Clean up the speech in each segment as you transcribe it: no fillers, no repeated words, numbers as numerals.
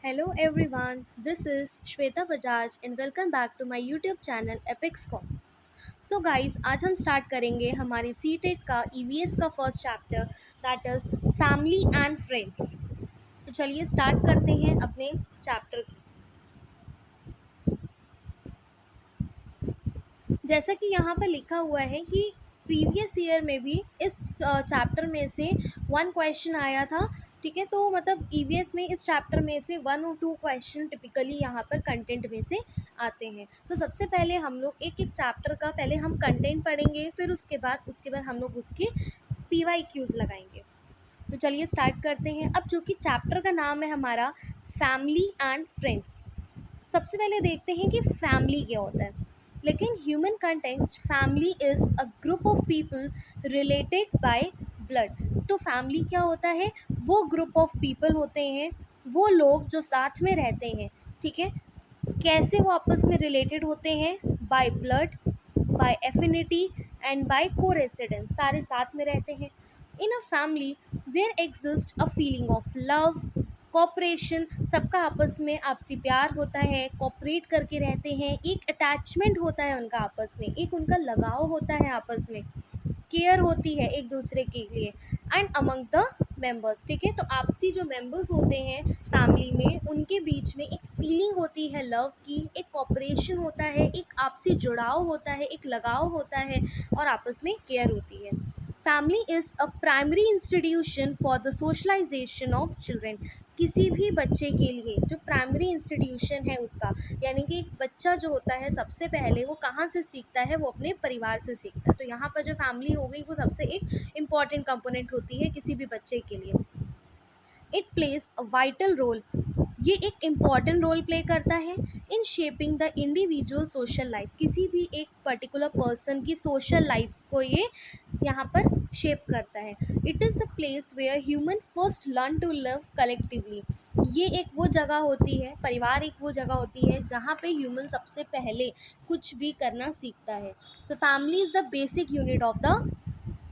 Hello everyone, this is Shweta Bajaj and welcome back to my YouTube channel EpicsCom. So guys, आज हम start करेंगे हमारे CTET का EVS का first chapter that is family and friends. तो चलिए start करते हैं अपने चैप्टर की। जैसा कि यहाँ पर लिखा हुआ है कि प्रीवियस ईयर में भी इस चैप्टर में से वन क्वेश्चन आया था। ठीक है, तो मतलब ईवीएस में इस चैप्टर में से वन और टू क्वेश्चन टिपिकली यहाँ पर कंटेंट में से आते हैं। तो सबसे पहले हम लोग एक एक चैप्टर का पहले हम कंटेंट पढ़ेंगे, फिर उसके बाद हम लोग उसके पीवाई क्यूज लगाएंगे। तो चलिए स्टार्ट करते हैं। अब जो कि चैप्टर का नाम है हमारा फैमिली एंड फ्रेंड्स, सबसे पहले देखते हैं कि फैमिली क्या होता है। लेकिन human context family is a group of people related by blood. तो फैमिली क्या होता है? वो ग्रुप ऑफ पीपल होते हैं, वो लोग जो साथ में रहते हैं। ठीक है, कैसे वो आपस में रिलेटेड होते हैं? By blood, by affinity and by co-residence, सारे साथ में रहते हैं। In a family there exist a feeling of love, cooperation, सबका आपस में आपसी प्यार होता है, कॉपरेट करके रहते हैं, एक अटैचमेंट होता है उनका आपस में, एक उनका लगाव होता है आपस में, केयर होती है एक दूसरे के लिए। एंड अमंग द मेंबर्स, ठीक है, तो आपसी जो मेंबर्स होते हैं फैमिली में उनके बीच में एक फीलिंग होती है लव की, एक कॉपरेशन होता है, एक आपसी जुड़ाव होता है, एक लगाव होता है और आपस में केयर होती है। Family is a primary institution for the socialisation of children. किसी भी बच्चे के लिए जो प्राइमरी इंस्टीट्यूशन है उसका, यानी कि एक बच्चा जो होता है सबसे पहले वो कहाँ से सीखता है? वो अपने परिवार से सीखता है। तो यहाँ पर जो फैमिली हो गई वो सबसे एक इम्पॉर्टेंट कंपोनेंट होती है किसी भी बच्चे के लिए। It plays a vital role, ये एक इम्पॉर्टेंट रोल प्ले करता है in shaping the individual social life. किसी भी एक पर्टिकुलर पर्सन की सोशल लाइफ को ये यहाँ पर शेप करता है। It is the place where human first learn to live collectively. ये एक वो जगह होती है, परिवार एक वो जगह होती है जहाँ पे ह्यूमन सबसे पहले कुछ भी करना सीखता है। So family is the basic unit of the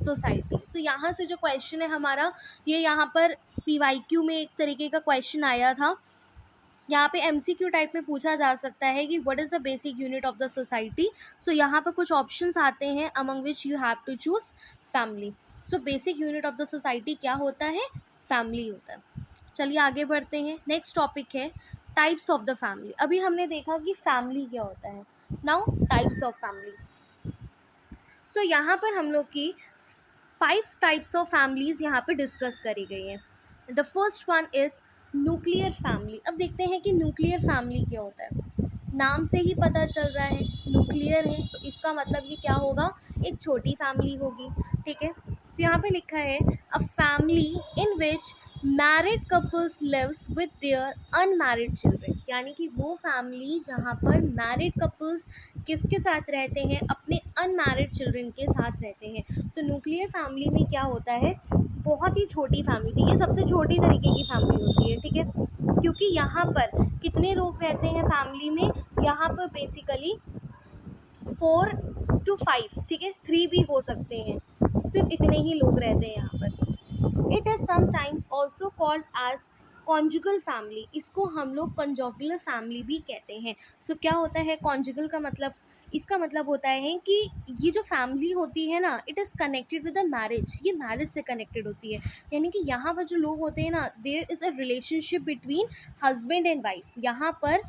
society. So यहाँ से जो क्वेश्चन है हमारा, ये यहाँ पर पीवाईक्यू में एक तरीके का क्वेश्चन आया था। यहाँ पे एमसीक्यू टाइप में पूछा जा सकता है कि what is the basic unit of the society. So यहाँ पर कुछ ऑप्शंस आते हैं among which you have to choose family. So basic unit of the society क्या होता है? फैमिली होता है। चलिए आगे बढ़ते हैं। नेक्स्ट टॉपिक है टाइप्स ऑफ द फैमिली। अभी हमने देखा कि फैमिली क्या होता है, नाउ टाइप्स ऑफ फैमिली। सो यहाँ पर हम लोग की 5 टाइप्स ऑफ फैमिलीज़ यहाँ पे डिस्कस करी गई हैं। The first one is nuclear family. अब देखते हैं कि न्यूक्लियर फैमिली क्या होता है। नाम से ही पता चल रहा है न्यूक्लियर है, तो इसका मतलब ये क्या होगा? एक छोटी फैमिली होगी। ठीक है, तो यहाँ पे लिखा है a family in which married couples lives with their unmarried children. यानी कि वो फैमिली जहाँ पर मैरिड कपल्स किसके साथ रहते हैं? अपने अनमैरिड चिल्ड्रन के साथ रहते हैं। तो न्यूक्लियर फैमिली में क्या होता है? बहुत ही छोटी फैमिली, ये सबसे छोटी तरीके की फैमिली होती है। ठीक है, क्योंकि यहाँ पर कितने लोग रहते हैं फैमिली में? यहाँ पर बेसिकली 4 to 5, ठीक है, 3 भी हो सकते हैं, सिर्फ इतने ही लोग रहते हैं यहाँ पर। It is sometimes also called as conjugal family. इसको हम लोग कॉन्जुगुलर फैमिली भी कहते हैं। सो क्या होता है कॉन्जुगल का मतलब? इसका मतलब होता है कि ये जो फैमिली होती है ना, it is connected with the marriage, ये मैरिज से कनेक्टेड होती है। यानी कि यहाँ पर जो लोग होते हैं ना, there is a relationship between husband and wife. यहाँ पर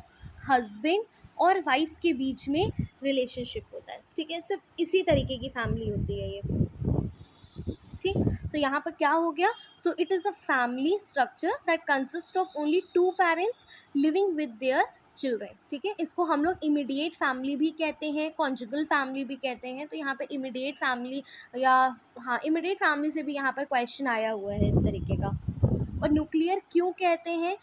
हस्बैंड और वाइफ के बीच में रिलेशनशिप होता है। ठीक है, सिर्फ इसी तरीके की फैमिली होती है ये। ठीक, तो यहाँ पर क्या हो गया? So it is a family structure that consist of only 2 parents living with their children. ठीक है, इसको हम लोग इमीडिएट फैमिली भी कहते हैं, कॉन्जुगल फैमिली भी कहते हैं। तो यहाँ पे इमीडिएट फैमिली या हाँ, इमीडिएट फैमिली से भी यहाँ पर क्वेश्चन आया हुआ है इस तरीके का। और न्यूक्लियर क्यों कहते हैं?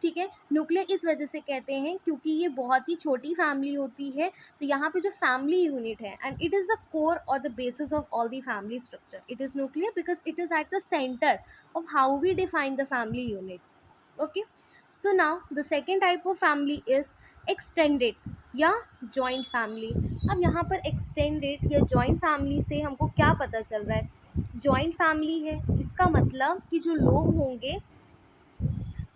ठीक है, न्यूक्लियर इस वजह से कहते हैं क्योंकि ये बहुत ही छोटी फैमिली होती है। तो यहाँ पे जो फैमिली यूनिट है, and it is the core or the basis of all the family structure, it is nuclear because it is at the centre of how we define the family unit. Okay, so now the second type of family is extended या joint family. अब यहाँ पर extended या joint family से हमको क्या पता चल रहा है? जॉइंट फैमिली है, इसका मतलब कि जो लोग होंगे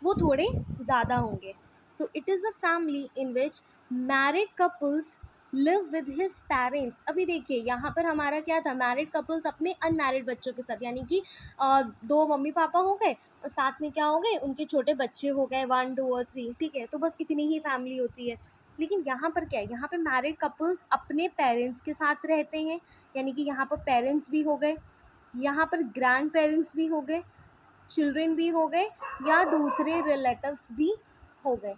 वो थोड़े ज़्यादा होंगे। So it is a family in which married couples live with his parents. अभी देखिए यहाँ पर हमारा क्या था, मैरिड कपल्स अपने अनमैरिड बच्चों के साथ, यानी कि दो मम्मी पापा हो गए और साथ में क्या हो गए, उनके छोटे बच्चे हो गए 1 2 और 3, ठीक है, तो बस इतनी ही फैमिली होती है। लेकिन यहाँ पर क्या है, यहाँ पे मैरिड कपल्स अपने पेरेंट्स के साथ रहते हैं, यानी कि यहाँ पर पेरेंट्स भी हो गए, यहाँ पर ग्रैंड पेरेंट्स भी हो गए, चिल्ड्रन भी हो गए, या दूसरे रिलेटिव्स भी हो गए,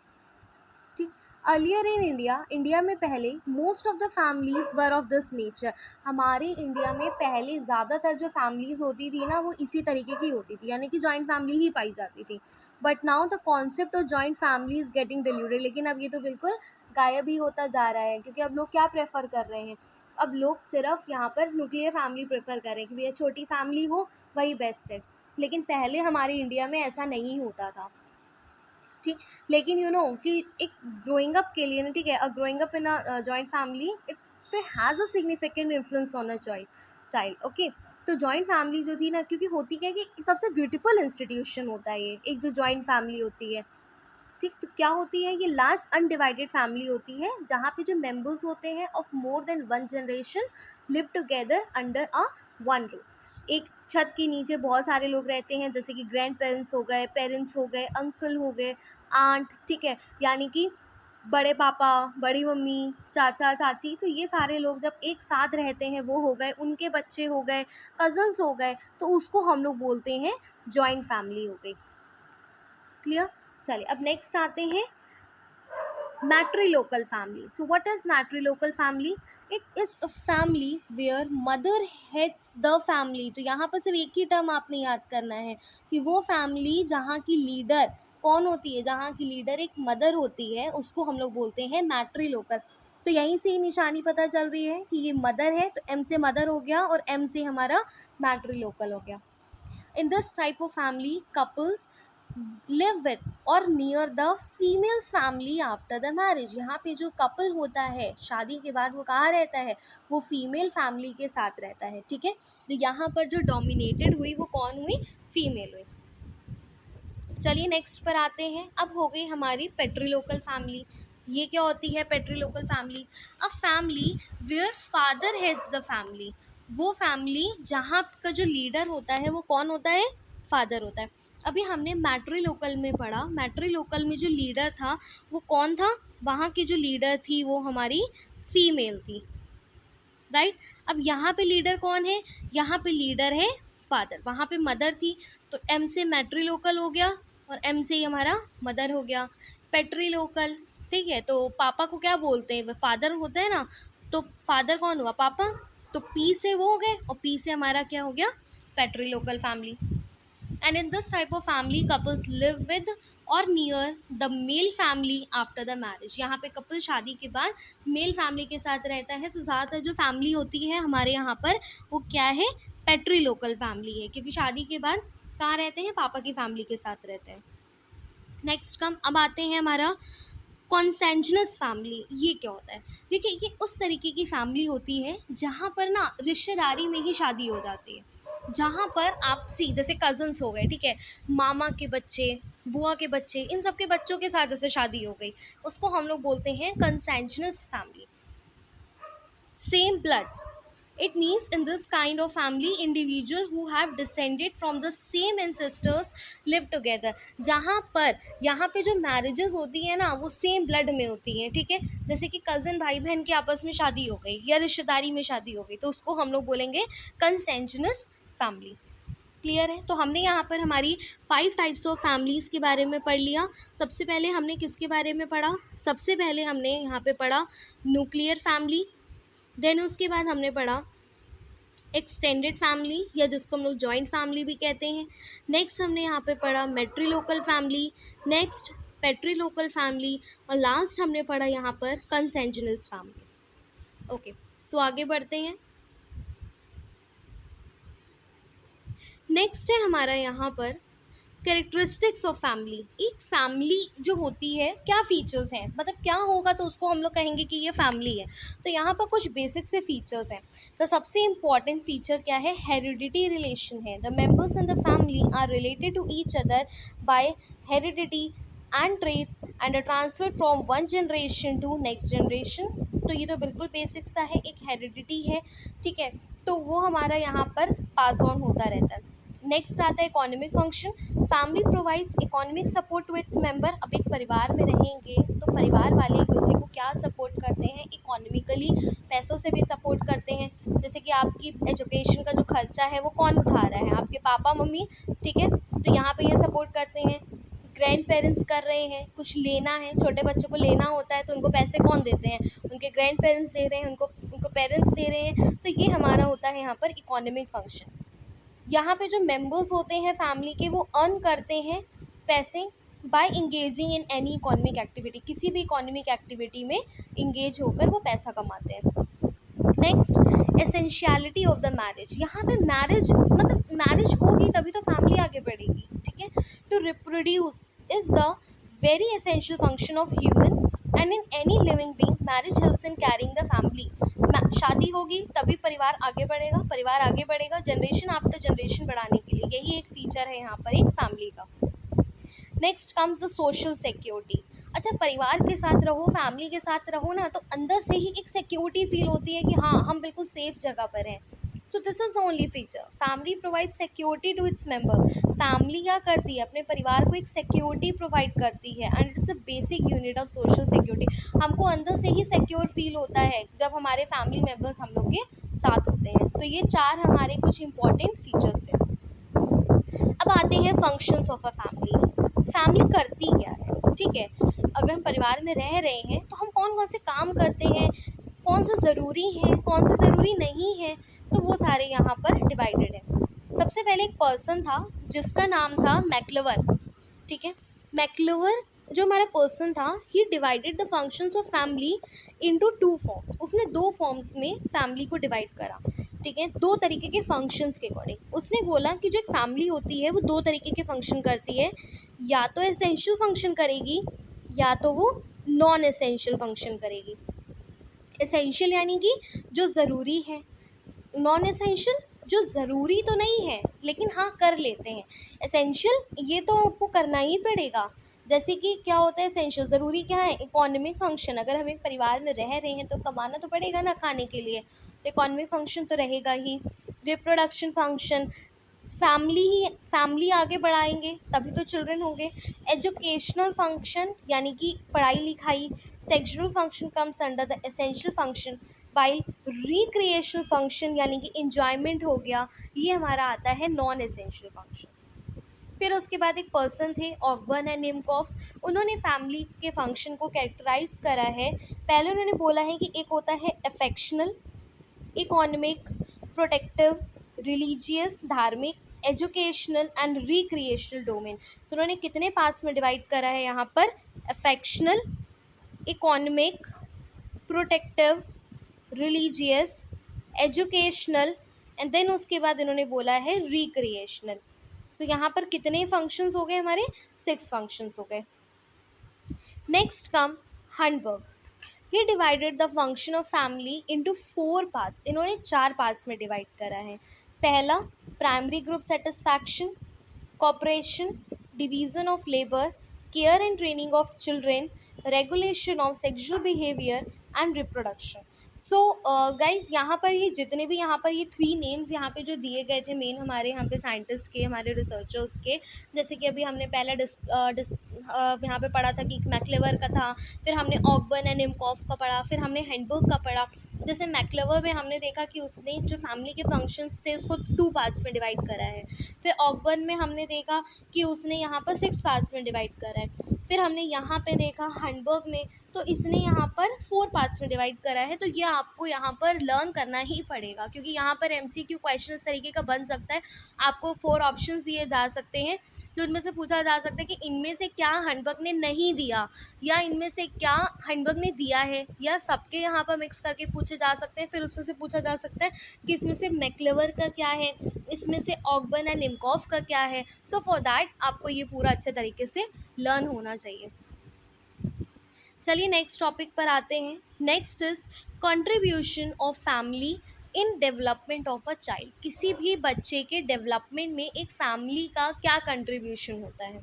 ठीक। अर्लियर इन इंडिया, इंडिया में पहले most of the families were of this nature. हमारे इंडिया में पहले ज़्यादातर जो फैमिलीज होती थी ना वो इसी तरीके की होती थी, यानी कि जॉइंट फैमिली ही पाई जाती थी। But now the concept of joint family is getting diluted. लेकिन अब ये तो बिल्कुल गायब ही होता जा रहा है, क्योंकि अब लोग क्या प्रेफर कर रहे हैं, अब लोग सिर्फ यहाँ पर न्यूक्लियर फैमिली प्रेफर कर रहे हैं कि भैया छोटी फैमिली हो वही बेस्ट है। लेकिन पहले हमारे इंडिया में ऐसा नहीं होता था, ठीक। लेकिन यू नो कि एक ग्रोइंग अप के लिए ना, ठीक है, a growing up in a joint family it has a significant influence on a child, okay. तो जॉइंट फैमिली जो थी ना, क्योंकि होती क्या है कि सबसे ब्यूटीफुल इंस्टीट्यूशन होता है ये, एक जो जॉइंट फैमिली होती है, ठीक। तो क्या होती है, ये लार्ज अनडिवाइडेड फैमिली होती है जहाँ पे जो मेंबर्स होते हैं of more than one generation live together under a one roof. एक छत के नीचे बहुत सारे लोग रहते हैं, जैसे कि ग्रैंड पेरेंट्स हो गए, अंकल हो गए, आंट, ठीक है, यानी कि बड़े पापा, बड़ी मम्मी, चाचा चाची, तो ये सारे लोग जब एक साथ रहते हैं, वो हो गए, उनके बच्चे हो गए, कजन्स हो गए, तो उसको हम लोग बोलते हैं जॉइंट फैमिली हो गई। क्लियर। चलिए अब नेक्स्ट आते हैं matrilocal family. So what is matrilocal family? It is a family where mother heads the family. तो यहाँ पर सिर्फ एक ही टर्म आपने याद करना है कि वो फैमिली जहाँ की लीडर कौन होती है, जहाँ की लीडर एक मदर होती है, उसको हम लोग बोलते हैं मैट्रिलोकल। तो यहीं से ही निशानी पता चल रही है कि ये मदर है, तो एम से मदर हो गया और एम से हमारा मैट्रिलोकल हो गया। In this type of family, couples live with और near the female's family after the marriage। यहाँ पे जो कपल होता है शादी के बाद वो कहाँ रहता है, वो फीमेल फैमिली के साथ रहता है, ठीक है। तो यहाँ पर जो डोमिनेटेड हुई वो कौन हुई, फीमेल हुई। चलिए नेक्स्ट पर आते हैं। अब हो गई हमारी पेट्रीलोकल फैमिली। ये क्या होती है patrilocal family? A family where father heads the family. वो फैमिली जहाँ का जो लीडर होता है वो कौन होता है, फादर होता है। अभी हमने मैट्रीलोकल में पढ़ा, मैट्रीलोकल में जो लीडर था वो कौन था, वहाँ की जो लीडर थी वो हमारी फीमेल थी, राइट। अब यहाँ पे लीडर कौन है, यहाँ पे लीडर है फादर, वहाँ पे मदर थी, तो एम से मैट्रीलोकल हो गया और एम से ही हमारा मदर हो गया पेट्रीलोकल, ठीक है। तो पापा को क्या बोलते हैं, फादर होता है ना, तो फादर कौन हुआ, पापा, तो पी से वो हो गए और पी से हमारा क्या हो गया, पेट्रीलोकल family. And in this type of family, couples live with और near the male family after the marriage. यहाँ पे कपल शादी के बाद मेल फैमिली के साथ रहता है। सो ज़्यादातर जो फैमिली होती है हमारे यहाँ पर वो क्या है, पेट्रीलोकल फैमिली है, क्योंकि शादी के बाद कहाँ रहते हैं, पापा की फैमिली के साथ रहते हैं। नेक्स्ट कम अब आते हैं हमारा कॉन्सेंजनस फैमिली। ये क्या होता है, देखिए ये उस तरीके की फैमिली होती है जहाँ पर ना रिश्तेदारी में ही शादी हो जाती है, जहाँ पर आपसी जैसे कजन्स हो गए, ठीक है, मामा के बच्चे, बुआ के बच्चे, इन सब के बच्चों के साथ जैसे शादी हो गई, उसको हम लोग बोलते हैं consanguineous family. Same blood, it means in this kind of family individual who have descended from the same ancestors live together। जहाँ पर यहाँ पे जो मैरिजेस होती है ना वो सेम ब्लड में होती हैं, ठीक है। जैसे कि कज़न भाई बहन की आपस में शादी हो गई या रिश्तेदारी में शादी हो गई, तो उसको हम लोग बोलेंगे कंसेंजनस फैमिली। क्लियर है। तो हमने यहाँ पर हमारी 5 टाइप्स ऑफ फैमिलीज़ के बारे में पढ़ लिया। सबसे पहले हमने किसके बारे में पढ़ा, सबसे पहले हमने यहाँ पे पढ़ा न्यूक्लियर फैमिली, देन उसके बाद हमने पढ़ा एक्सटेंडेड फैमिली या जिसको हम लोग जॉइंट फैमिली भी कहते हैं। नेक्स्ट हमने यहाँ पे पढ़ा मैट्रीलोकल फैमिली, नेक्स्ट पेट्रीलोकल फैमिली, और लास्ट हमने पढ़ा यहाँ पर कंसेंजनस फैमिली। ओके, सो आगे बढ़ते हैं। नेक्स्ट है हमारा यहाँ पर कैरेक्टरिस्टिक्स ऑफ फैमिली, एक फैमिली जो होती है क्या फीचर्स हैं, मतलब क्या होगा तो उसको हम लोग कहेंगे कि ये फैमिली है। तो यहाँ पर कुछ बेसिक से फीचर्स हैं। तो सबसे इम्पॉर्टेंट फीचर क्या है, हेरिडिटी रिलेशन है। The members in the family are related to each other by heredity and trades and transfer from one generation to next generation. तो ये तो बिल्कुल बेसिक सा है, एक हेरिडिटी है, ठीक है, तो वो हमारा यहाँ पर पास ऑन होता रहता है। नेक्स्ट आता है economic function. Family provides economic support to its member. अब एक परिवार में रहेंगे तो परिवार वाले एक दूसरे को क्या सपोर्ट करते हैं, इकोनॉमिकली, पैसों से भी सपोर्ट करते हैं। जैसे कि आपकी एजुकेशन का जो खर्चा है वो कौन उठा रहा है, आपके पापा मम्मी, ठीक है, तो यहाँ पे ये सपोर्ट करते हैं। ग्रैंड पेरेंट्स कर रहे हैं, कुछ लेना है, छोटे बच्चों को लेना होता है तो उनको पैसे कौन देते हैं, उनके ग्रैंड पेरेंट्स दे रहे हैं, उनको पेरेंट्स दे रहे हैं। तो ये हमारा होता है यहाँ पर इकोनॉमिक फंक्शन। यहाँ पे जो मेंबर्स होते हैं फैमिली के वो अर्न करते हैं पैसे by engaging in any economic activity, किसी भी इकोनॉमिक एक्टिविटी में इंगेज होकर वो पैसा कमाते हैं। Next, essentiality of the marriage. यहाँ पे मैरिज मतलब मैरिज होगी तभी तो फैमिली आगे बढ़ेगी, ठीक है। To reproduce is the very essential function of human and in any living being marriage helps in caring the family. शादी होगी तभी परिवार आगे बढ़ेगा, परिवार आगे बढ़ेगा जनरेशन आफ्टर जनरेशन बढ़ाने के लिए, यही एक फीचर है यहाँ पर एक फैमिली का। Next comes the social security. अच्छा, परिवार के साथ रहो, फैमिली के साथ रहो ना, तो अंदर से ही एक सिक्योरिटी फील होती है कि हाँ हम बिल्कुल सेफ जगह पर हैं। So this is only feature, family provide security to its member. Family क्या करती है, अपने परिवार को एक सिक्योरिटी प्रोवाइड करती है and it's a basic unit of social security. हमको अंदर से ही सिक्योर फील होता है जब हमारे फैमिली मेम्बर्स हम लोग के साथ होते हैं। तो ये चार हमारे कुछ इंपॉर्टेंट फीचर्स थे। अब आते हैं functions of a family. Family करती क्या है, ठीक है, अगर हम परिवार में रह रहे हैं तो हम कौन कौन से काम करते हैं, कौन सा ज़रूरी है, कौन सा ज़रूरी नहीं है, तो वो सारे यहाँ पर डिवाइडेड है। सबसे पहले एक पर्सन था जिसका नाम था मैक्लवर, ठीक है। मैक्लवर जो हमारा पर्सन था, he divided the functions of family into two forms. उसने दो फॉर्म्स में फैमिली को डिवाइड करा, ठीक है, दो तरीके के फंक्शंस के अकॉर्डिंग। उसने बोला कि जो एक फैमिली होती है वो दो तरीके के फंक्शन करती है, या तो एसेंशियल फंक्शन करेगी या तो वो नॉन एसेंशियल फंक्शन करेगी। एसेंशियल यानी कि जो ज़रूरी है, नॉन एसेंशियल जो ज़रूरी तो नहीं है लेकिन हाँ कर लेते हैं। एसेंशियल ये तो आपको करना ही पड़ेगा, जैसे कि क्या होता है एसेंशियल, ज़रूरी क्या है, इकोनॉमिक फंक्शन। अगर हम एक परिवार में रह रहे हैं तो कमाना तो पड़ेगा ना खाने के लिए, तो इकोनॉमिक फंक्शन तो रहेगा ही। रिप्रोडक्शन फंक्शन, फैमिली आगे बढ़ाएंगे तभी तो चिल्ड्रन होंगे। एजुकेशनल फंक्शन यानी कि पढ़ाई लिखाई। Sexual function comes under the essential function, while recreational function यानी कि इंजॉयमेंट हो गया, ये हमारा आता है नॉन एसेंशियल फंक्शन। फिर उसके बाद एक पर्सन थे ऑकबर्न एंड निमकॉफ, उन्होंने फैमिली के फंक्शन को कैरेक्टराइज करा है। पहले उन्होंने बोला है कि एक होता है अफेक्शनल, इकोनॉमिक, प्रोटेक्टिव, रिलीजियस धार्मिक, एजुकेशनल एंड रिक्रिएशनल डोमेन। तो उन्होंने कितने पार्ट्स में डिवाइड करा है यहाँ पर, affectional, economic, protective, religious, educational and then उसके बाद इन्होंने बोला है रिक्रिएशनल। सो यहाँ पर कितने फंक्शंस हो गए हमारे, 6 फंक्शंस हो गए। Next come Huntberg, he divided the function of family into 4 parts. इन्होंने 4 पार्ट्स में डिवाइड करा है। पहला, primary group satisfaction, cooperation, division of labour, care and training of children, regulation of sexual behaviour and reproduction. So guys यहाँ पर ये जितने भी यहाँ पर ये 3 नेम्स यहाँ पे जो दिए गए थे मेन हमारे यहाँ पे साइंटिस्ट के, हमारे रिसर्चर्स के, जैसे कि अभी हमने पहला यहाँ पे पढ़ा था कि मैक्लेवर का था, फिर हमने ऑकबर्न एंड निमकॉफ का पढ़ा, फिर हमने हंटबर्ग का पढ़ा। जैसे मैक्लेवर में हमने देखा कि उसने जो फैमिली के फंक्शंस थे उसको 2 पार्ट्स में डिवाइड करा है। फिर ऑकबर्न में हमने देखा कि उसने यहाँ पर 6 पार्ट्स में डिवाइड करा है। फिर हमने यहाँ पे देखा हंटबर्ग में तो इसने यहाँ पर 4 पार्ट्स में डिवाइड करा है। तो ये आपको यहाँ पर लर्न करना ही पड़ेगा क्योंकि यहाँ पर MCQ क्वेश्चन इस तरीके का बन सकता है, आपको 4 ऑप्शंस दिए जा सकते हैं तो इनमें से पूछा जा सकता है कि इनमें से क्या हंडबक ने नहीं दिया, या इनमें से क्या हंडबक ने दिया है, या सबके यहाँ पर मिक्स करके पूछे जा सकते हैं। फिर उसमें से पूछा जा सकता है कि इसमें से मैक्लेवर का क्या है, इसमें से ऑकबर्न एंड निमकॉफ का क्या है। सो फॉर दैट आपको ये पूरा अच्छे तरीके से लर्न होना चाहिए। चलिए नेक्स्ट टॉपिक पर आते हैं। Next is contribution of family in development of a child. किसी भी बच्चे के डेवलपमेंट में एक फैमिली का क्या कंट्रीब्यूशन होता है।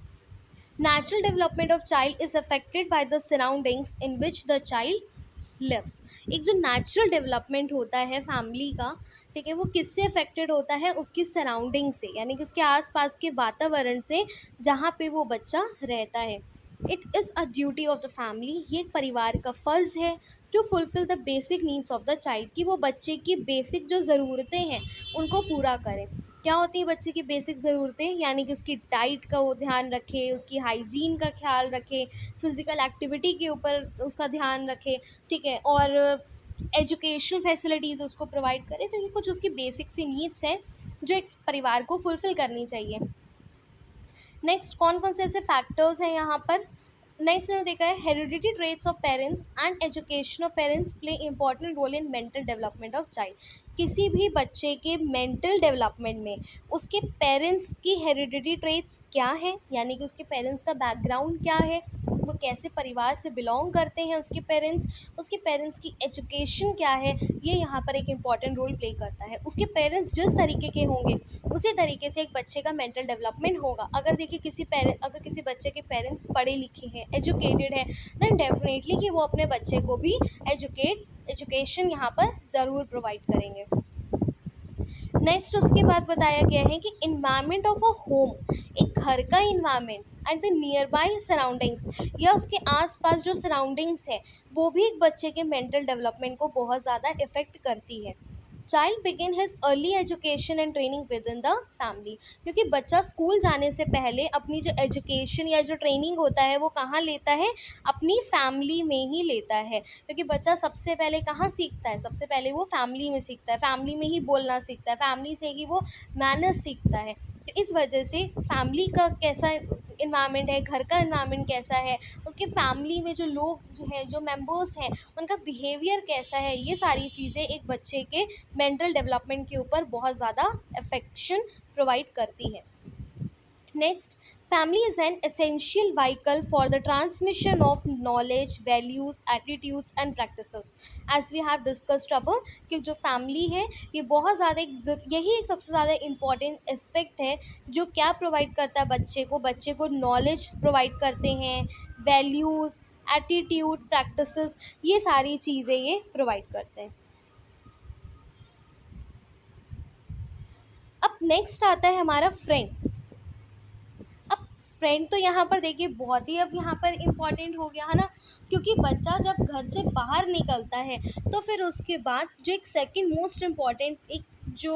Natural development of child is affected by the surroundings in which the child lives. एक जो नेचुरल डेवलपमेंट होता है फैमिली का, ठीक है, वो किससे अफेक्टेड होता है, उसकी सराउंडिंग से, यानी कि उसके आसपास के वातावरण से जहाँ पे वो बच्चा रहता है। It is a duty of the family, ये एक परिवार का फ़र्ज़ है to fulfil the basic needs of the child, कि वो बच्चे की बेसिक जो ज़रूरतें हैं उनको पूरा करें। क्या होती है बच्चे की बेसिक ज़रूरतें, यानी कि उसकी डाइट का वो ध्यान रखे, उसकी हाइजीन का ख्याल रखे, फिज़िकल एक्टिविटी के ऊपर उसका ध्यान रखे, ठीक है, और एजुकेशनल फैसिलिटीज़ उसको प्रोवाइड करे। तो ये कुछ उसकी बेसिक सी नीड्स हैं जो एक परिवार को फुलफ़िल करनी चाहिए। नेक्स्ट कौन कौन से ऐसे फैक्टर्स हैं यहाँ पर। नेक्स्ट उन्होंने देखा है heredity traits of parents and education of parents play important role in mental development of child. किसी भी बच्चे के मेंटल डेवलपमेंट में उसके पेरेंट्स की हेरिडिटी ट्रेट्स क्या है, यानी कि उसके पेरेंट्स का बैकग्राउंड क्या है, वो कैसे परिवार से बिलोंग करते हैं उसके पेरेंट्स की एजुकेशन क्या है, ये यहाँ पर एक इम्पॉर्टेंट रोल प्ले करता है। उसके पेरेंट्स जिस तरीके के होंगे उसी तरीके से एक बच्चे का मेंटल डेवलपमेंट होगा। अगर देखिए अगर किसी बच्चे के पेरेंट्स पढ़े लिखे हैं, एजुकेटेड हैं, देन डेफिनेटली कि वो अपने बच्चे को भी एजुकेशन यहाँ पर ज़रूर प्रोवाइड करेंगे। नेक्स्ट उसके बाद बताया गया है कि इन्वायरमेंट ऑफ अ होम, एक घर का environment and the near by surroundings, या उसके आसपास जो सराउंडिंग्स है वो भी एक बच्चे के मेंटल डेवलपमेंट को बहुत ज़्यादा इफ़ेक्ट करती है। Child begin his early education and training with in the family, क्योंकि बच्चा स्कूल जाने से पहले अपनी जो एजुकेशन या जो ट्रेनिंग होता है वो कहाँ लेता है, अपनी फैमिली में ही लेता है। क्योंकि बच्चा सबसे पहले कहाँ सीखता है, सबसे पहले वो फैमिली में सीखता है, फैमिली में ही बोलना सीखता है, फैमिली से ही वो मैनर्स सीखता है। तो इस वजह से फैमिली का कैसा इन्वायरमेंट है, घर का इन्वायरमेंट कैसा है, उसके फैमिली में जो लोग जो हैं, जो मेंबर्स हैं, उनका बिहेवियर कैसा है, ये सारी चीज़ें एक बच्चे के मेंटल डेवलपमेंट के ऊपर बहुत ज़्यादा अफेक्शन प्रोवाइड करती है। Next, family is an essential vehicle for the transmission of knowledge, values, attitudes and practices. As we have discussed above कि जो family है ये बहुत ज़्यादा यही एक सबसे ज़्यादा important aspect है जो क्या provide करता है बच्चे को knowledge provide करते हैं, values, attitude, practices, ये सारी चीज़ें ये provide करते हैं। अब नेक्स्ट आता है हमारा फ्रेंड। अब फ्रेंड तो यहाँ पर देखिए बहुत ही अब यहाँ पर इम्पॉर्टेंट हो गया है ना, क्योंकि बच्चा जब घर से बाहर निकलता है तो फिर उसके बाद जो एक सेकंड मोस्ट इम्पॉर्टेंट एक जो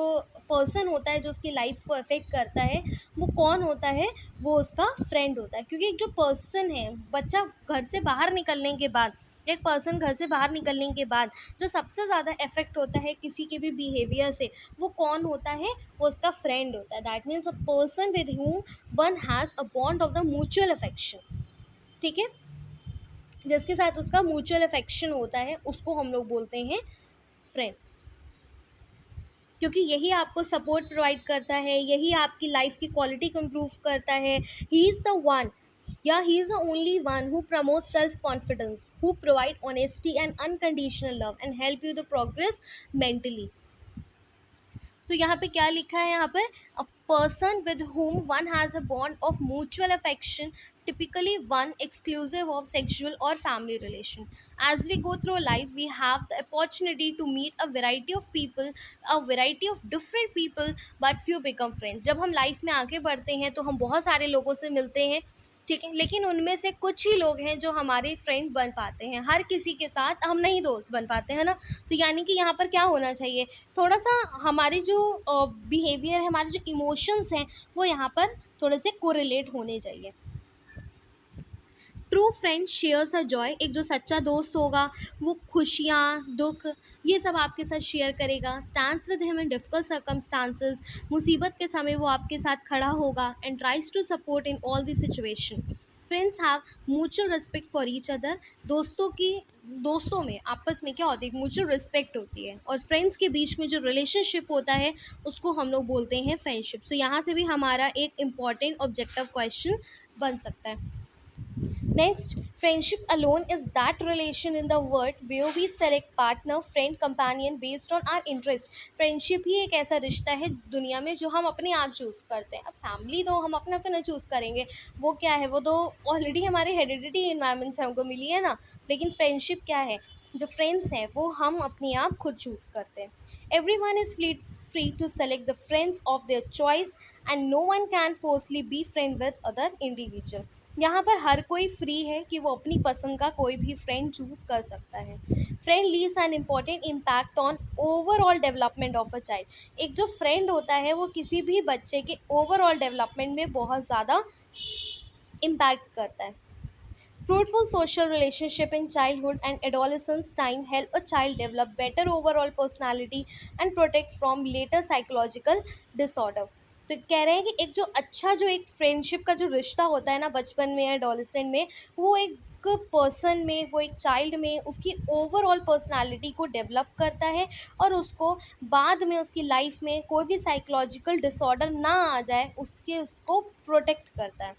पर्सन होता है जो उसकी लाइफ को अफेक्ट करता है वो कौन होता है, वो उसका फ्रेंड होता है। क्योंकि एक जो पर्सन है, बच्चा घर से बाहर निकलने के बाद, एक पर्सन घर से बाहर निकलने के बाद जो सबसे ज़्यादा इफेक्ट होता है किसी के भी बिहेवियर से, वो कौन होता है, वो उसका फ्रेंड होता है। That means a person with whom one has a bond of the mutual affection, ठीक है, जिसके साथ उसका म्यूचुअल अफेक्शन होता है उसको हम लोग बोलते हैं फ्रेंड। क्योंकि यही आपको सपोर्ट प्रोवाइड करता है, यही आपकी लाइफ की क्वालिटी को इम्प्रूव करता है। ही इज़ द वन, या he is the only one who promote self confidence, who provide honesty and unconditional love and help you to progress mentally. So यहाँ पे क्या लिखा है, यहाँ पर a person with whom one has a bond of mutual affection, typically one exclusive of sexual or family relation. As we go through life, we have the opportunity to meet a variety of people, a variety of different people, but few become friends. जब हम life में आगे बढ़ते हैं तो हम बहुत सारे लोगों से मिलते हैं, ठीक है, लेकिन उनमें से कुछ ही लोग हैं जो हमारे फ्रेंड बन पाते हैं। हर किसी के साथ हम नहीं दोस्त बन पाते हैं ना। तो यानी कि यहाँ पर क्या होना चाहिए, थोड़ा सा हमारी जो बिहेवियर है, हमारे जो इमोशंस हैं, वो यहाँ पर थोड़े से कोरिलेट होने चाहिए। True friend shares a joy, एक जो सच्चा दोस्त होगा वो खुशियाँ, दुख, ये सब आपके साथ शेयर करेगा। Stands with him in difficult circumstances, मुसीबत के समय वो आपके साथ खड़ा होगा। And tries to support in all the situation. Friends have mutual respect for each other, दोस्तों में आपस में क्या होती है, म्यूचुअल रिस्पेक्ट होती है। और फ्रेंड्स के बीच में जो रिलेशनशिप होता है उसको हम लोग बोलते हैं फ्रेंडशिप। सो यहाँ से भी हमारा एक इम्पॉर्टेंट ऑब्जेक्टिव क्वेश्चन बन सकता है। Next, friendship alone is that relation in the world where we select partner, friend, companion based on our interest. Friendship ही एक ऐसा रिश्ता है दुनिया में जो हम अपने आप चूज़ करते हैं। अब फैमिली तो हम अपना अपना चूज़ करेंगे, वो क्या है, वो तो ऑलरेडी हमारे हेरिडिटी इन्वायरमेंट से हमको मिली है ना। लेकिन फ्रेंडशिप क्या है, जो फ्रेंड्स हैं वो हम अपने आप खुद चूज़ करते हैं। Every one is free to select the friends of their choice and no one can forcefully be friend with other individual. यहाँ पर हर कोई फ्री है कि वो अपनी पसंद का कोई भी फ्रेंड चूज कर सकता है। Friend leaves an important impact on overall development of a child, एक जो फ्रेंड होता है वो किसी भी बच्चे के ओवरऑल डेवलपमेंट में बहुत ज़्यादा इम्पैक्ट करता है। Fruitful social relationship in childhood and adolescence time help a child develop better overall personality and protect from later psychological disorder. तो कह रहे हैं कि एक जो अच्छा जो एक फ्रेंडशिप का जो रिश्ता होता है ना बचपन में, एडोलेसेंट में, वो एक पर्सन में, वो एक चाइल्ड में उसकी ओवरऑल पर्सनालिटी को डेवलप करता है और उसको बाद में उसकी लाइफ में कोई भी साइकोलॉजिकल डिसऑर्डर ना आ जाए उसको प्रोटेक्ट करता है।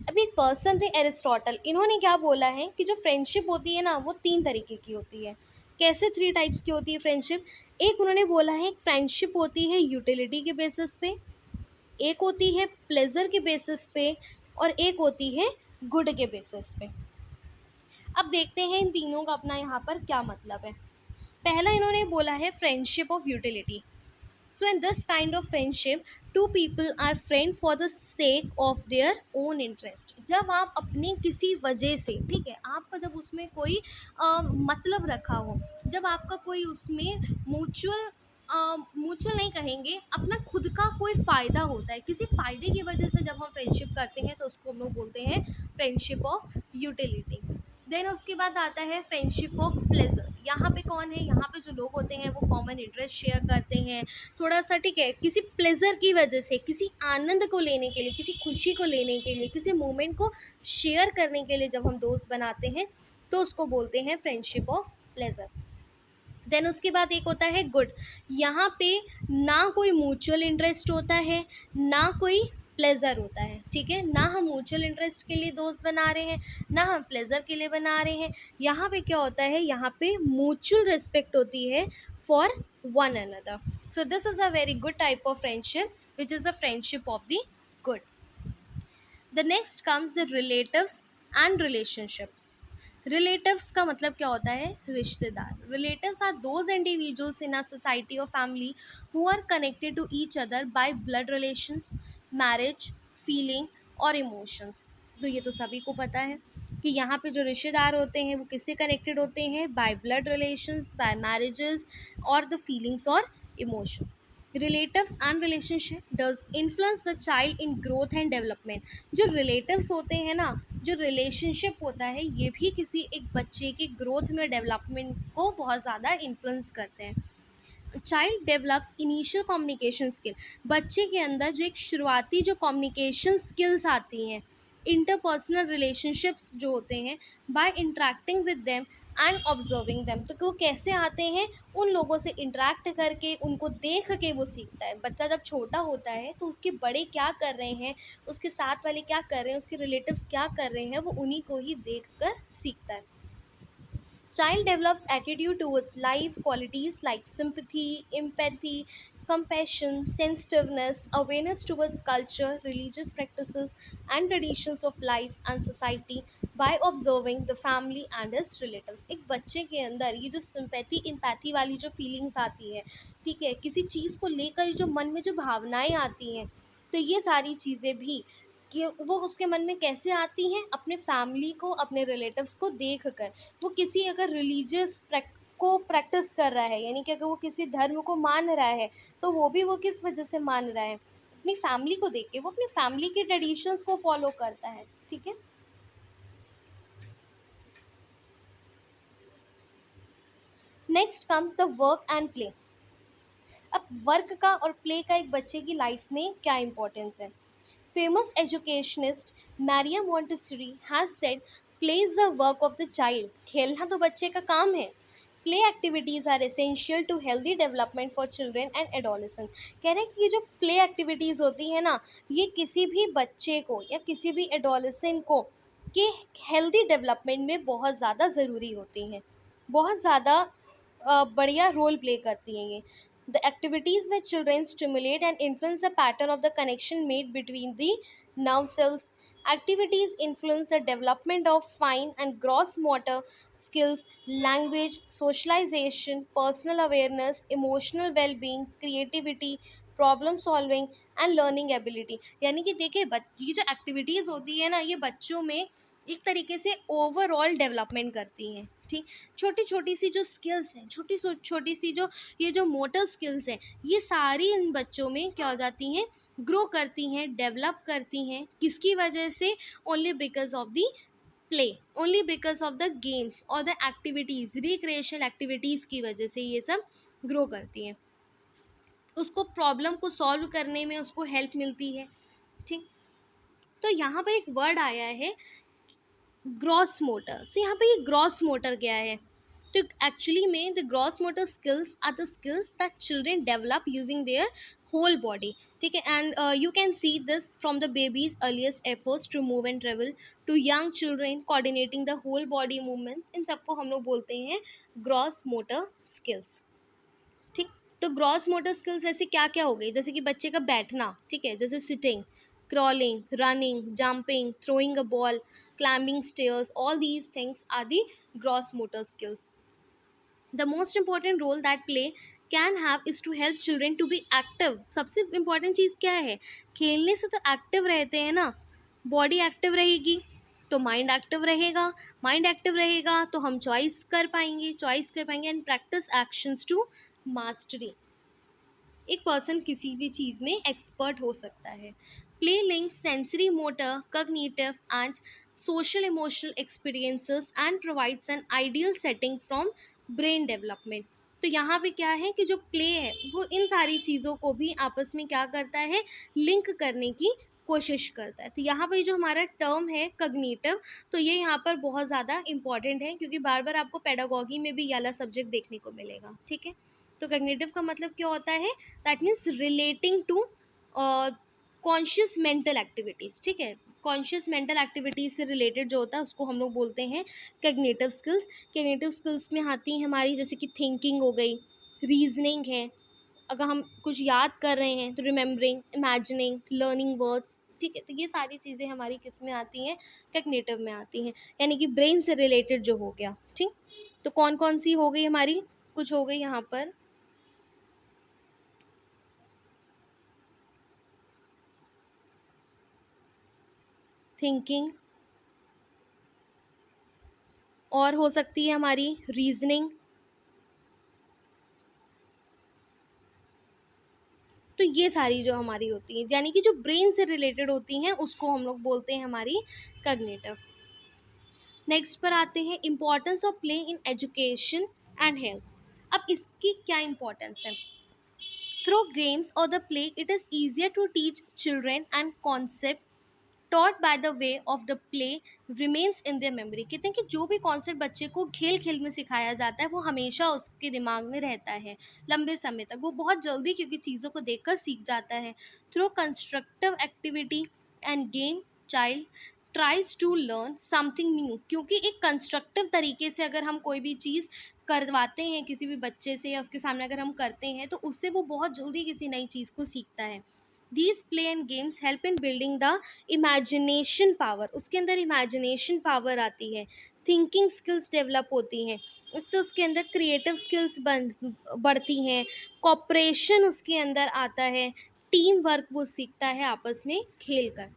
अभी एक पर्सन थे एरिस्टोटल, इन्होंने क्या बोला है कि जो फ्रेंडशिप होती है ना वो 3 तरीके की होती है। कैसे 3 टाइप्स की होती है फ्रेंडशिप? एक उन्होंने बोला है फ्रेंडशिप होती है यूटिलिटी के बेसिस पे, एक होती है प्लेज़र के बेसिस पे और एक होती है गुड के बेसिस पे। अब देखते हैं इन तीनों का अपना यहाँ पर क्या मतलब है। पहला इन्होंने बोला है friendship of utility. So in this kind of friendship, two people are friend for the sake of their own interest. जब आप अपनी किसी वजह से, ठीक है, आपका जब उसमें कोई मतलब रखा हो, जब आपका कोई उसमें म्यूचुअल नहीं कहेंगे, अपना खुद का कोई फ़ायदा होता है, किसी फ़ायदे की वजह से जब हम फ्रेंडशिप करते हैं तो उसको हम लोग बोलते हैं फ्रेंडशिप ऑफ यूटिलिटी। देन उसके बाद आता है फ्रेंडशिप ऑफ प्लेजर। यहाँ पे कौन है, यहाँ पे जो लोग होते हैं वो कॉमन इंटरेस्ट शेयर करते हैं थोड़ा सा, ठीक है, किसी प्लेजर की वजह से, किसी आनंद को लेने के लिए, किसी खुशी को लेने के लिए, किसी मोमेंट को शेयर करने के लिए जब हम दोस्त बनाते हैं तो उसको बोलते हैं फ्रेंडशिप ऑफ प्लेजर। देन उसके बाद एक होता है गुड। यहाँ पे ना कोई म्यूचुअल इंटरेस्ट होता है, ना कोई प्लेज़र होता है, ठीक है, ना हम म्यूचुअल इंटरेस्ट के लिए दोस्त बना रहे हैं, ना हम प्लेज़र के लिए बना रहे हैं। यहाँ पे क्या होता है, यहाँ पे म्यूचुअल रिस्पेक्ट होती है for one another. So this is a very good type of friendship which is a friendship of the good. The next comes the relatives and relationships. Relatives का मतलब क्या होता है, रिश्तेदार। Relatives are those individuals in a society और family who are connected to each other by blood relations, marriage, feeling और emotions. तो ये तो सभी को पता है कि यहाँ पे जो रिश्तेदार होते हैं वो किससे कनेक्टेड होते हैं, by blood relations, by marriages और द फीलिंग्स और emotions. Relatives and relationship does influence the child in growth and development. जो रिलेटिव्स होते हैं ना, जो रिलेशनशिप होता है, ये भी किसी एक बच्चे के ग्रोथ में, डेवलपमेंट को बहुत ज़्यादा इन्फ्लुएंस करते हैं। Child develops initial communication skill. बच्चे के अंदर जो एक शुरुआती जो कम्युनिकेशन स्किल्स आती हैं, इंटरपर्सनल रिलेशनशिप्स जो होते हैं, by interacting with them and observing them. तो वो कैसे आते हैं, उन लोगों से इंटरेक्ट करके, उनको देख के वो सीखता है। बच्चा जब छोटा होता है तो उसके बड़े क्या कर रहे हैं, उसके साथ वाले क्या कर रहे हैं, उसके रिलेटिव्स क्या कर रहे हैं, वो उन्हीं को ही देख कर सीखता है। Child develops attitude towards life qualities like sympathy, empathy, compassion, sensitiveness, awareness towards culture, religious practices, and traditions of life and society by observing the family and its relatives. एक बच्चे के अंदर ये जो सिंपैथी एम्पैथी वाली जो feelings आती है, ठीक है, किसी चीज़ को लेकर जो मन में जो भावनाएं आती हैं, तो ये सारी चीज़ें भी कि वो उसके मन में कैसे आती हैं, अपने फैमिली को, अपने रिलेटिव्स को देख कर। वो किसी अगर रिलीजियस को प्रैक्टिस कर रहा है, यानी कि अगर वो किसी धर्म को मान रहा है तो वो भी वो किस वजह से मान रहा है, अपनी फैमिली को देख के, वो अपनी फैमिली के ट्रेडिशंस को फॉलो करता है, ठीक है। Next comes the work and play. अब वर्क का और प्ले का एक बच्चे की लाइफ में क्या इंपॉर्टेंस है। Famous educationist Maria Montessori has said, play is the work of the child. खेलना तो बच्चे का काम है। Play activities are essential to healthy development for children and adolescent. कह रहे हैं कि ये जो प्ले एक्टिविटीज होती है ना, ये किसी भी बच्चे को या किसी भी एडोलेसेंट को के हेल्दी डेवलपमेंट में बहुत ज़्यादा ज़रूरी होती हैं, बहुत ज़्यादा बढ़िया रोल प्ले करती हैं ये। द एक्टिविटीज में children stimulate and influence the pattern of the connection made between the nerve cells. Activities influence the development of fine and gross motor skills, language, socialization, personal awareness, emotional well-being, creativity, problem solving and learning ability. यानी कि देखिए ये जो activities होती है ना, ये बच्चों में एक तरीके से ओवरऑल डेवलपमेंट करती हैं। ठीक, छोटी छोटी सी जो स्किल्स हैं, छोटी छोटी सी जो ये जो मोटर स्किल्स हैं, ये सारी इन बच्चों में क्या हो जाती हैं, ग्रो करती हैं, डेवलप करती हैं। किसकी वजह से? Only because of the play, only because of the games और द एक्टिविटीज़, रिक्रिएशनल एक्टिविटीज़ की वजह से ये सब ग्रो करती हैं। उसको प्रॉब्लम को सॉल्व करने में उसको हेल्प मिलती है। ठीक, तो यहाँ पर एक वर्ड आया है ग्रॉस मोटर। सो यहाँ पे ये ग्रॉस मोटर क्या है? तो एक्चुअली में the gross motor skills are the skills that children develop using their whole body. ठीक है, and you can see this from the babies earliest efforts to move and travel to young children coordinating the whole body movements. इन सबको हम लोग बोलते हैं gross motor skills. ठीक, तो ग्रॉस मोटर स्किल्स वैसे क्या क्या हो गई? जैसे कि बच्चे का बैठना, ठीक है, जैसे sitting, crawling, running, jumping, throwing a ball, climbing stairs, all these things are the gross motor skills. The most important role that play can have is to help children to be active. सबसे important चीज़ क्या है? खेलने से तो active रहते हैं ना, body active रहेगी तो माइंड एक्टिव रहेगा, माइंड एक्टिव रहेगा तो हम चॉइस कर पाएंगे, चॉइस कर पाएंगे and practice actions to mastery. एक पर्सन किसी भी चीज़ में एक्सपर्ट हो सकता है। Play links sensory motor cognitive and social emotional experiences and provides an ideal setting from brain development. तो यहाँ पे क्या है कि जो प्ले है वो इन सारी चीज़ों को भी आपस में क्या करता है, लिंक करने की कोशिश करता है। तो यहाँ पे जो हमारा टर्म है कॉग्निटिव, तो ये यहाँ पर बहुत ज़्यादा इंपॉर्टेंट है क्योंकि बार बार आपको पेडागॉगी में भी ये वाला सब्जेक्ट देखने को मिलेगा। ठीक है, तो कॉग्निटिव का मतलब क्या होता है? That means relating to conscious mental activities. ठीक है, कॉन्शियस मेंटल एक्टिविटीज़ से रिलेटेड जो होता है उसको हम लोग बोलते हैं कॉग्निटिव स्किल्स। कॉग्निटिव स्किल्स में आती हैं हमारी जैसे कि थिंकिंग हो गई, रीजनिंग है, अगर हम कुछ याद कर रहे हैं तो रिमेम्बरिंग, इमेजिनिंग, लर्निंग वर्ड्स। ठीक है, तो ये सारी चीज़ें हमारी किस में आती हैं? कॉग्निटिव में आती हैं, यानी कि ब्रेन से रिलेटेड जो हो गया। ठीक, तो कौन कौन सी हो गई हमारी? कुछ हो गई यहाँ पर थिंकिंग, और हो सकती है हमारी रीजनिंग। तो ये सारी जो हमारी होती हैं यानी कि जो ब्रेन से रिलेटेड होती हैं उसको हम लोग बोलते हैं हमारी कॉग्निटिव। नेक्स्ट पर आते हैं importance of play in education and health. अब इसकी क्या इम्पोर्टेंस है? थ्रू गेम्स और the play it is easier to teach children and concept taught by the way of the play remains in their memory. कहते हैं कि जो भी कॉन्सेप्ट बच्चे को खेल खेल में सिखाया जाता है वो हमेशा उसके दिमाग में रहता है लंबे समय तक, वो बहुत जल्दी क्योंकि चीज़ों को देखकर सीख जाता है। Through constructive activity and game child tries to learn something new. क्योंकि एक कंस्ट्रक्टिव तरीके से अगर हम कोई भी चीज़ करवाते हैं किसी भी बच्चे से या उसके सामने अगर हम करते हैं तो उससे वो बहुत जल्दी किसी नई चीज़ को सीखता है। These play and games help in building the imagination power. उसके अंदर इमेजिनेशन पावर आती है, थिंकिंग स्किल्स डेवलप होती हैं, उससे उसके अंदर क्रिएटिव स्किल्स बढ़ती हैं, कॉपरेशन उसके अंदर आता है, टीम वर्क वो सीखता है आपस में खेल कर।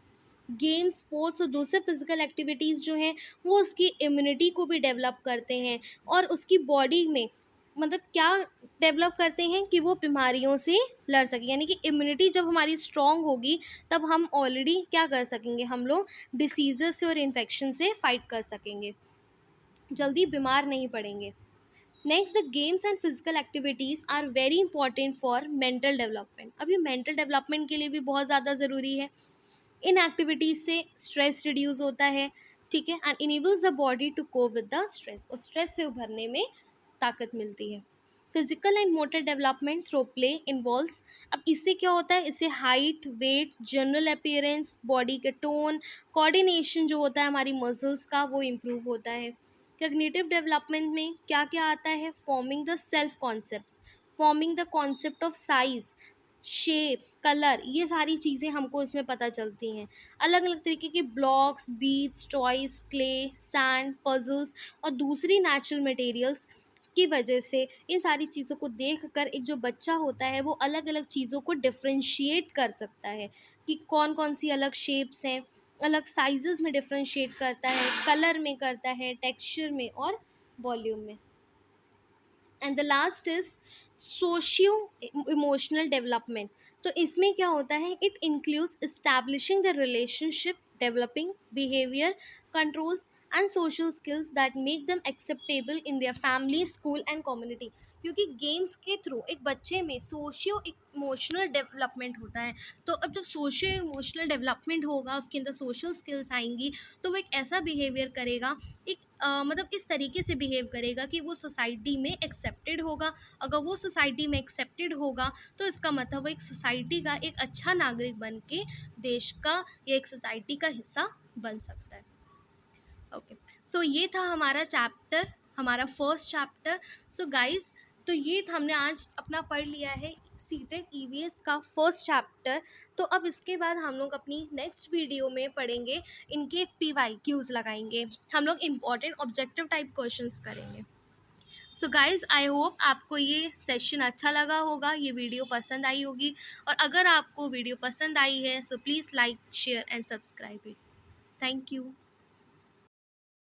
गेम स्पोर्ट्स और दूसरे फिजिकल एक्टिविटीज़ जो हैं वो उसकी इम्यूनिटी को भी डेवलप करते हैं और उसकी बॉडी में मतलब क्या डेवलप करते हैं कि वो बीमारियों से लड़ सके। यानी कि इम्यूनिटी जब हमारी स्ट्रांग होगी तब हम ऑलरेडी क्या कर सकेंगे, हम लोग डिसीज़ से और इन्फेक्शन से फाइट कर सकेंगे, जल्दी बीमार नहीं पड़ेंगे। Next, the games and physical activities are very important for mental development. अब ये मेंटल डेवलपमेंट के लिए भी बहुत ज़्यादा ज़रूरी है। इन एक्टिविटीज से स्ट्रेस रिड्यूस होता है, ठीक है, and enables the body to cope with the stress, और स्ट्रेस से उभरने में ताकत मिलती है। Physical and motor development through play involves, अब इससे क्या होता है, इससे height, weight, general appearance, body के टोन, कोऑर्डिनेशन जो होता है हमारी मसल्स का, वो इम्प्रूव होता है। कॉग्निटिव डेवलपमेंट में क्या क्या आता है, forming the self concepts, forming the concept of size, shape, colour, ये सारी चीज़ें हमको इसमें पता चलती हैं। अलग अलग तरीके के blocks, beads, toys, clay, sand, puzzles और दूसरी नेचुरल मटेरियल्स की वजह से इन सारी चीज़ों को देख कर एक जो बच्चा होता है वो अलग अलग चीज़ों को डिफ्रेंशिएट कर सकता है कि कौन कौन सी अलग शेप्स हैं, अलग साइजेस में डिफ्रेंशिएट करता है, कलर में करता है, टेक्सचर में और वॉल्यूम में। And the last is socio emotional development. तो इसमें क्या होता है, it includes establishing the relationship, developing behaviour controls and social skills that make them acceptable in their family, school and community. क्योंकि गेम्स के थ्रू एक बच्चे में सोशियो इमोशनल डेवलपमेंट होता है। तो अब जब सोशियो इमोशनल डेवलपमेंट होगा, उसके अंदर सोशल स्किल्स आएंगी, तो वो एक ऐसा बिहेवियर करेगा, एक मतलब इस तरीके से बिहेव करेगा कि वो सोसाइटी में एक्सेप्टेड होगा। अगर वो सोसाइटी में एक्सेप्टेड होगा तो इसका मतलब वो एक सोसाइटी का एक अच्छा नागरिक बन के देश का या एक सोसाइटी का हिस्सा बन सकता है। ओके, सो ये था हमारा चैप्टर, हमारा फर्स्ट चैप्टर। सो गाइज, तो ये हमने आज अपना पढ़ लिया है सीटेट ईवीएस का फर्स्ट चैप्टर। तो अब इसके बाद हम लोग अपनी नेक्स्ट वीडियो में पढ़ेंगे, इनके PYQs लगाएंगे, हम लोग इम्पॉर्टेंट ऑब्जेक्टिव टाइप क्वेश्चंस करेंगे। सो गाइज, आई होप आपको ये सेशन अच्छा लगा होगा, ये वीडियो पसंद आई होगी, और अगर आपको वीडियो पसंद आई है so please like, share and subscribe it. Thank you.